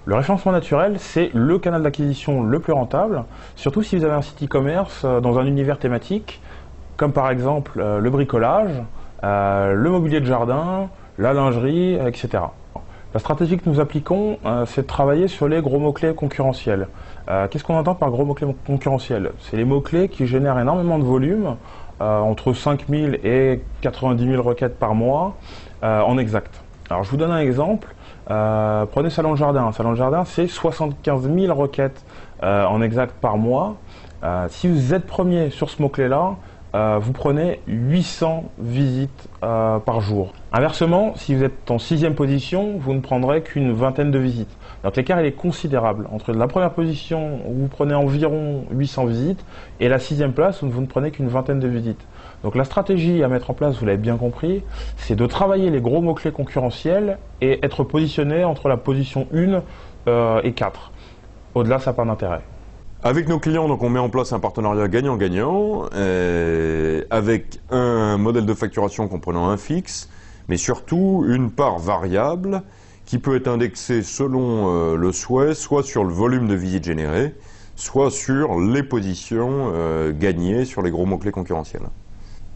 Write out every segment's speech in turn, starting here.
Le référencement naturel, c'est le canal d'acquisition le plus rentable, surtout si vous avez un site e-commerce dans un univers thématique, comme par exemple le bricolage, le mobilier de jardin, la lingerie, etc. La stratégie que nous appliquons, c'est de travailler sur les gros mots-clés concurrentiels. Qu'est-ce qu'on entend par gros mots-clés concurrentiels? C'est les mots-clés qui génèrent énormément de volume, entre 5000 et 90 000 requêtes par mois en exact. Alors je vous donne un exemple. Prenez salon de jardin. Salon de jardin, c'est 75 000 requêtes en exact par mois. Si vous êtes premier sur ce mot-clé-là, vous prenez 800 visites par jour. Inversement, si vous êtes en 6e position, vous ne prendrez qu'une vingtaine de visites. Donc l'écart il est considérable entre la première position où vous prenez environ 800 visites et la 6e place où vous ne prenez qu'une vingtaine de visites. Donc la stratégie à mettre en place, vous l'avez bien compris, c'est de travailler les gros mots-clés concurrentiels et être positionné entre la position 1 et 4. Au-delà, ça n'a pas d'intérêt. Avec nos clients, donc, on met en place un partenariat gagnant-gagnant avec un modèle de facturation comprenant un fixe, mais surtout une part variable qui peut être indexée selon le souhait, soit sur le volume de visites générées, soit sur les positions gagnées sur les gros mots-clés concurrentiels.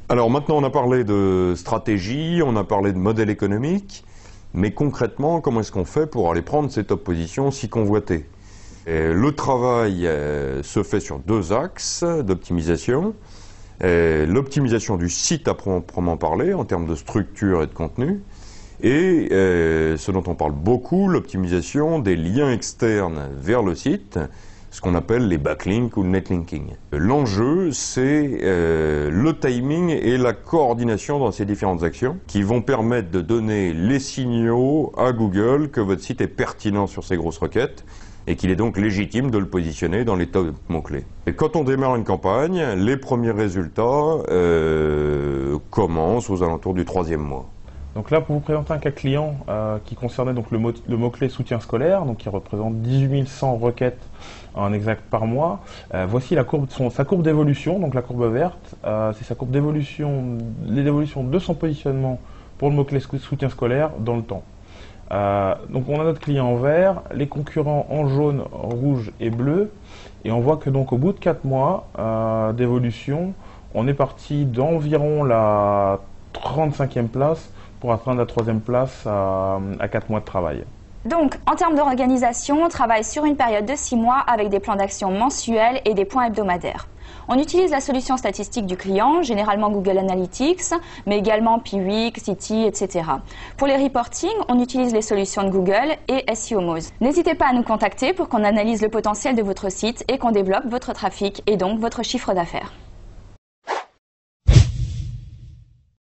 Alors maintenant, on a parlé de stratégie, on a parlé de modèle économique, mais concrètement, comment est-ce qu'on fait pour aller prendre ces top positions si convoitées ? Le travail se fait sur 2 axes d'optimisation. L'optimisation du site à proprement parler, en termes de structure et de contenu, et ce dont on parle beaucoup, l'optimisation des liens externes vers le site, ce qu'on appelle les backlinks ou le netlinking. L'enjeu, c'est le timing et la coordination dans ces différentes actions qui vont permettre de donner les signaux à Google que votre site est pertinent sur ces grosses requêtes et qu'il est donc légitime de le positionner dans les top mots-clés. Et quand on démarre une campagne, les premiers résultats commencent aux alentours du 3e mois. Donc là, pour vous présenter un cas client qui concernait donc le mot-clé soutien scolaire, donc qui représente 18 100 requêtes en exact par mois. Voici sa courbe d'évolution, donc la courbe verte, c'est sa courbe d'évolution, l'évolution de son positionnement pour le mot-clé soutien scolaire dans le temps. Donc on a notre client en vert, les concurrents en jaune, rouge et bleu, et on voit que donc au bout de 4 mois d'évolution, on est parti d'environ la 35e place pour atteindre la 3e place à 4 mois de travail. Donc, en termes d'organisation, on travaille sur une période de 6 mois avec des plans d'action mensuels et des points hebdomadaires. On utilise la solution statistique du client, généralement Google Analytics, mais également Piwik, City, etc. Pour les reporting, on utilise les solutions de Google et SEO Moz. N'hésitez pas à nous contacter pour qu'on analyse le potentiel de votre site et qu'on développe votre trafic et donc votre chiffre d'affaires.